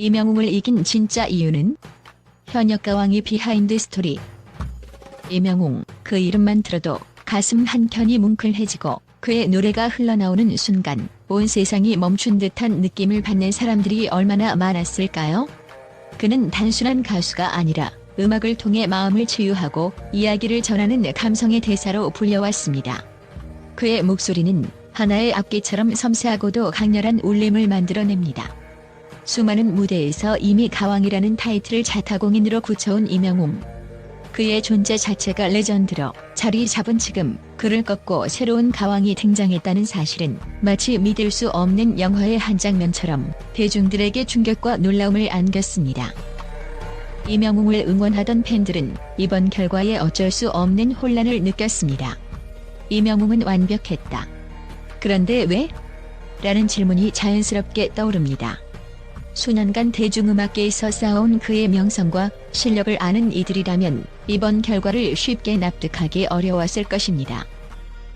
이명웅을 이긴 진짜 이유는? 현역가왕이 비하인드 스토리. 이명웅, 그 이름만 들어도 가슴 한켠이 뭉클해지고 그의 노래가 흘러나오는 순간 온 세상이 멈춘 듯한 느낌을 받는 사람들이 얼마나 많았을까요? 그는 단순한 가수가 아니라 음악을 통해 마음을 치유하고 이야기를 전하는 감성의 대사로 불려왔습니다. 그의 목소리는 하나의 악기처럼 섬세하고도 강렬한 울림을 만들어냅니다. 수많은 무대에서 이미 가왕이라는 타이틀을 자타공인으로 굳혀온 이명웅. 그의 존재 자체가 레전드로 자리 잡은 지금 그를 꺾고 새로운 가왕이 등장했다는 사실은 마치 믿을 수 없는 영화의 한 장면처럼 대중들에게 충격과 놀라움을 안겼습니다. 이명웅을 응원하던 팬들은 이번 결과에 어쩔 수 없는 혼란을 느꼈습니다. 이명웅은 완벽했다. 그런데 왜? 라는 질문이 자연스럽게 떠오릅니다. 수년간 대중음악계에서 쌓아온 그의 명성과 실력을 아는 이들이라면 이번 결과를 쉽게 납득하기 어려웠을 것입니다.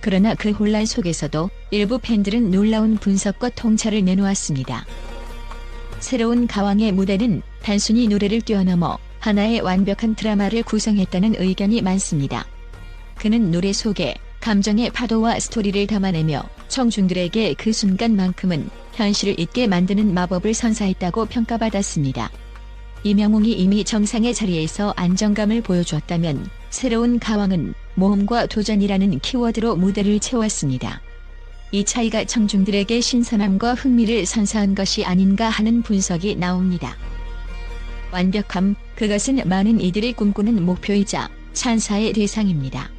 그러나 그 혼란 속에서도 일부 팬들은 놀라운 분석과 통찰을 내놓았습니다. 새로운 가왕의 무대는 단순히 노래를 뛰어넘어 하나의 완벽한 드라마를 구성했다는 의견이 많습니다. 그는 노래 속에 감정의 파도와 스토리를 담아내며 청중들에게 그 순간만큼은 현실을 잊게 만드는 마법을 선사했다고 평가받았습니다. 이명웅이 이미 정상의 자리에서 안정감을 보여주었다면 새로운 가왕은 모험과 도전이라는 키워드로 무대를 채웠습니다. 이 차이가 청중들에게 신선함과 흥미를 선사한 것이 아닌가 하는 분석이 나옵니다. 완벽함, 그것은 많은 이들이 꿈꾸는 목표이자 찬사의 대상입니다.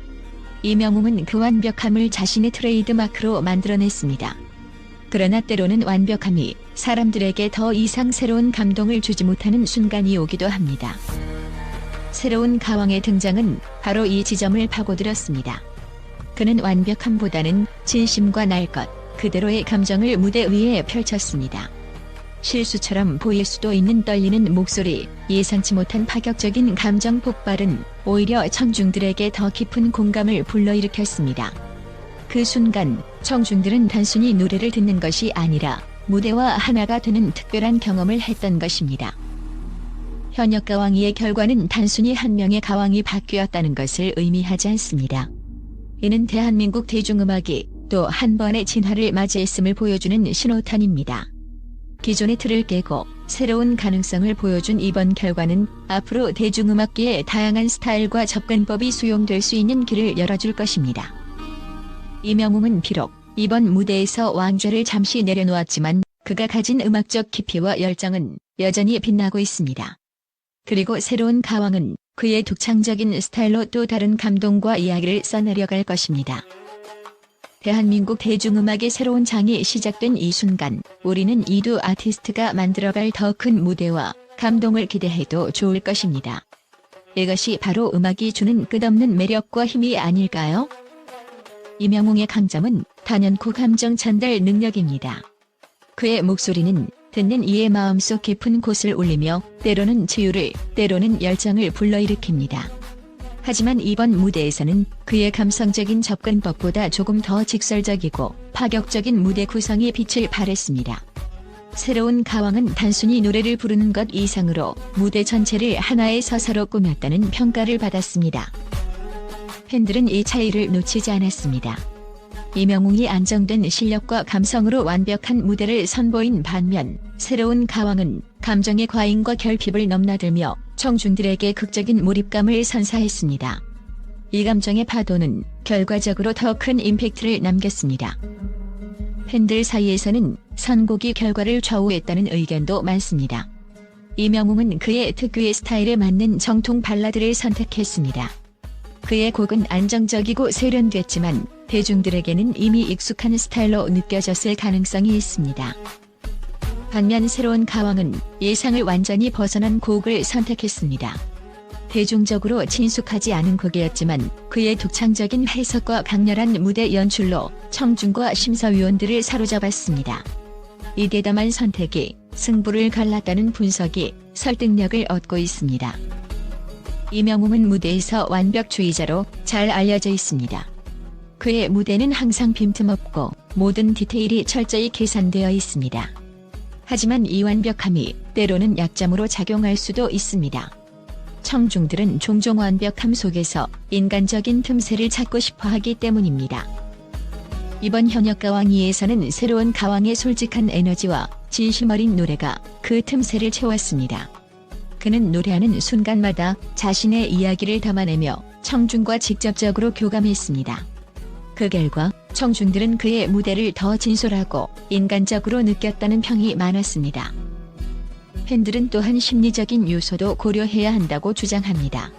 이명웅은 그 완벽함을 자신의 트레이드마크로 만들어냈습니다. 그러나 때로는 완벽함이 사람들에게 더 이상 새로운 감동을 주지 못하는 순간이 오기도 합니다. 새로운 가왕의 등장은 바로 이 지점을 파고들었습니다. 그는 완벽함보다는 진심과 날 것 그대로의 감정을 무대 위에 펼쳤습니다. 실수처럼 보일 수도 있는 떨리는 목소리, 예상치 못한 파격적인 감정 폭발은 오히려 청중들에게 더 깊은 공감을 불러일으켰습니다. 그 순간 청중들은 단순히 노래를 듣는 것이 아니라 무대와 하나가 되는 특별한 경험을 했던 것입니다. 현역 가왕이의 결과는 단순히 한 명의 가왕이 바뀌었다는 것을 의미하지 않습니다. 이는 대한민국 대중음악이 또 한 번의 진화를 맞이했음을 보여주는 신호탄입니다. 기존의 틀을 깨고 새로운 가능성을 보여준 이번 결과는 앞으로 대중음악계의 다양한 스타일과 접근법이 수용될 수 있는 길을 열어줄 것입니다. 이명웅은 비록 이번 무대에서 왕좌를 잠시 내려놓았지만 그가 가진 음악적 깊이와 열정은 여전히 빛나고 있습니다. 그리고 새로운 가왕은 그의 독창적인 스타일로 또 다른 감동과 이야기를 써내려갈 것입니다. 대한민국 대중음악의 새로운 장이 시작된 이 순간 우리는 이 두 아티스트가 만들어갈 더 큰 무대와 감동을 기대해도 좋을 것입니다. 이것이 바로 음악이 주는 끝없는 매력과 힘이 아닐까요? 이명웅의 강점은 단연코 감정 전달 능력입니다. 그의 목소리는 듣는 이의 마음속 깊은 곳을 울리며 때로는 치유를, 때로는 열정을 불러일으킵니다. 하지만 이번 무대에서는 그의 감성적인 접근법보다 조금 더 직설적이고 파격적인 무대 구성이 빛을 발했습니다. 새로운 가왕은 단순히 노래를 부르는 것 이상으로 무대 전체를 하나의 서사로 꾸몄다는 평가를 받았습니다. 팬들은 이 차이를 놓치지 않았습니다. 이명웅이 안정된 실력과 감성으로 완벽한 무대를 선보인 반면 새로운 가왕은 감정의 과잉과 결핍을 넘나들며 청중들에게 극적인 몰입감을 선사했습니다. 이 감정의 파도는 결과적으로 더 큰 임팩트를 남겼습니다. 팬들 사이에서는 선곡이 결과를 좌우했다는 의견도 많습니다. 이명웅은 그의 특유의 스타일에 맞는 정통 발라드를 선택했습니다. 그의 곡은 안정적이고 세련됐지만 대중들에게는 이미 익숙한 스타일로 느껴졌을 가능성이 있습니다. 반면 새로운 가왕은 예상을 완전히 벗어난 곡을 선택했습니다. 대중적으로 친숙하지 않은 곡이었지만 그의 독창적인 해석과 강렬한 무대 연출로 청중과 심사위원들을 사로잡았습니다. 이 대담한 선택이 승부를 갈랐다는 분석이 설득력을 얻고 있습니다. 이명웅은 무대에서 완벽주의자로 잘 알려져 있습니다. 그의 무대는 항상 빈틈없고 모든 디테일이 철저히 계산되어 있습니다. 하지만 이 완벽함이 때로는 약점으로 작용할 수도 있습니다. 청중들은 종종 완벽함 속에서 인간적인 틈새를 찾고 싶어 하기 때문입니다. 이번 현역가왕 2에서는 새로운 가왕의 솔직한 에너지와 진심 어린 노래가 그 틈새를 채웠습니다. 그는 노래하는 순간마다 자신의 이야기를 담아내며 청중과 직접적으로 교감했습니다. 그 결과 청중들은 그의 무대를 더 진솔하고 인간적으로 느꼈다는 평이 많았습니다. 팬들은 또한 심리적인 요소도 고려해야 한다고 주장합니다.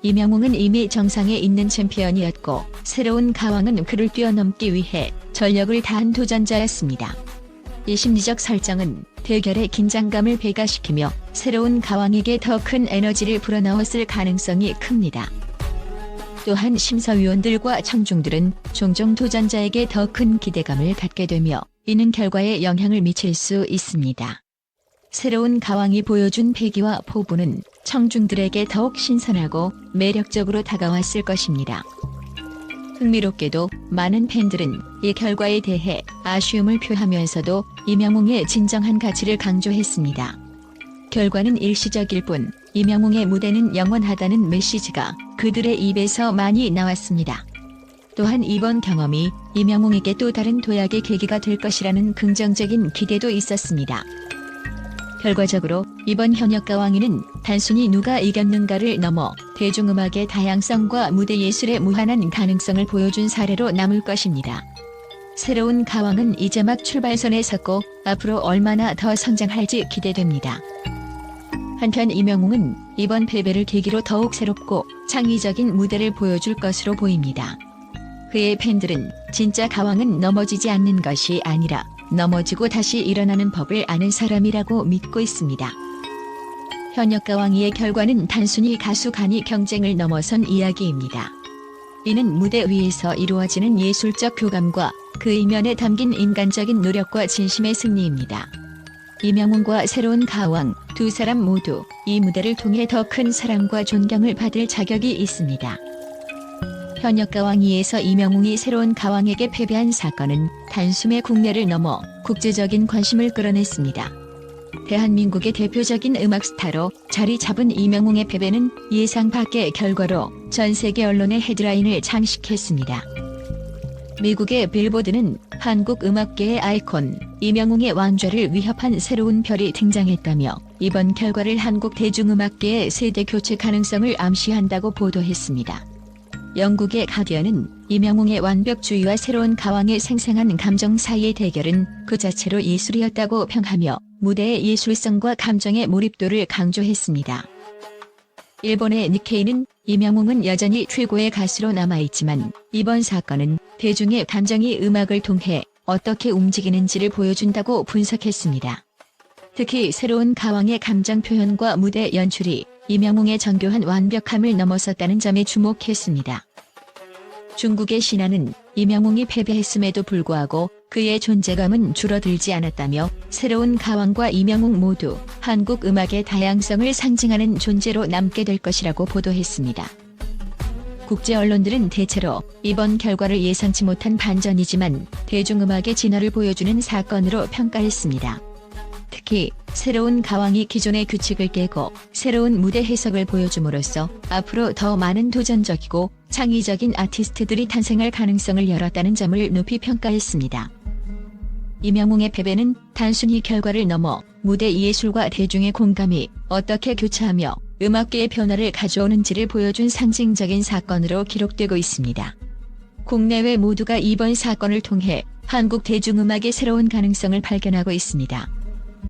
이명웅은 이미 정상에 있는 챔피언이었고 새로운 가왕은 그를 뛰어넘기 위해 전력을 다한 도전자였습니다. 이 심리적 설정은 대결의 긴장감을 배가시키며 새로운 가왕에게 더 큰 에너지를 불어넣었을 가능성이 큽니다. 또한 심사위원들과 청중들은 종종 도전자에게 더 큰 기대감을 갖게 되며 이는 결과에 영향을 미칠 수 있습니다. 새로운 가왕이 보여준 패기와 포부는 청중들에게 더욱 신선하고 매력적으로 다가왔을 것입니다. 흥미롭게도 많은 팬들은 이 결과에 대해 아쉬움을 표하면서도 이명웅의 진정한 가치를 강조했습니다. 결과는 일시적일 뿐 이명웅의 무대는 영원하다는 메시지가 그들의 입에서 많이 나왔습니다. 또한 이번 경험이 이명웅에게 또 다른 도약의 계기가 될 것이라는 긍정적인 기대도 있었습니다. 결과적으로 이번 현역가왕위는 단순히 누가 이겼는가를 넘어 대중음악의 다양성과 무대 예술의 무한한 가능성을 보여준 사례로 남을 것입니다. 새로운 가왕은 이제 막 출발선에 섰고 앞으로 얼마나 더 성장할지 기대됩니다. 한편 이명웅은 이번 패배를 계기로 더욱 새롭고 창의적인 무대를 보여줄 것으로 보입니다. 그의 팬들은 진짜 가왕은 넘어지지 않는 것이 아니라 넘어지고 다시 일어나는 법을 아는 사람이라고 믿고 있습니다. 현역가왕위의 결과는 단순히 가수 간의 경쟁을 넘어선 이야기입니다. 이는 무대 위에서 이루어지는 예술적 교감과 그 이면에 담긴 인간적인 노력과 진심의 승리입니다. 이명웅과 새로운 가왕 두 사람 모두 이 무대를 통해 더 큰 사랑과 존경을 받을 자격이 있습니다. 현역가왕 2에서 이명웅이 새로운 가왕에게 패배한 사건은 단숨에 국내를 넘어 국제적인 관심을 끌어냈습니다. 대한민국의 대표적인 음악 스타로 자리 잡은 이명웅의 패배는 예상 밖의 결과로 전 세계 언론의 헤드라인을 장식했습니다. 미국의 빌보드는 한국 음악계의 아이콘 이명웅의 왕좌를 위협한 새로운 별이 등장했다며 이번 결과를 한국 대중음악계의 세대 교체 가능성을 암시한다고 보도했습니다. 영국의 가디언은 이명웅의 완벽주의와 새로운 가왕의 생생한 감정 사이의 대결은 그 자체로 예술이었다고 평하며 무대의 예술성과 감정의 몰입도를 강조했습니다. 일본의 니케이는 이명웅은 여전히 최고의 가수로 남아있지만 이번 사건은 대중의 감정이 음악을 통해 어떻게 움직이는지를 보여준다고 분석했습니다. 특히 새로운 가왕의 감정 표현과 무대 연출이 이명웅의 정교한 완벽함을 넘어섰다는 점에 주목했습니다. 중국의 신화는 이명웅이 패배했음에도 불구하고 그의 존재감은 줄어들지 않았다며 새로운 가왕과 이명웅 모두 한국 음악의 다양성을 상징하는 존재로 남게 될 것이라고 보도했습니다. 국제 언론들은 대체로 이번 결과를 예상치 못한 반전이지만 대중음악의 진화를 보여주는 사건으로 평가했습니다. 특히 새로운 가왕이 기존의 규칙을 깨고 새로운 무대 해석을 보여줌으로써 앞으로 더 많은 도전적이고 창의적인 아티스트들이 탄생할 가능성을 열었다는 점을 높이 평가했습니다. 이명웅의 패배는 단순히 결과를 넘어 무대 예술과 대중의 공감이 어떻게 교차하며 음악계의 변화를 가져오는지를 보여준 상징적인 사건으로 기록되고 있습니다. 국내외 모두가 이번 사건을 통해 한국 대중음악의 새로운 가능성을 발견하고 있습니다.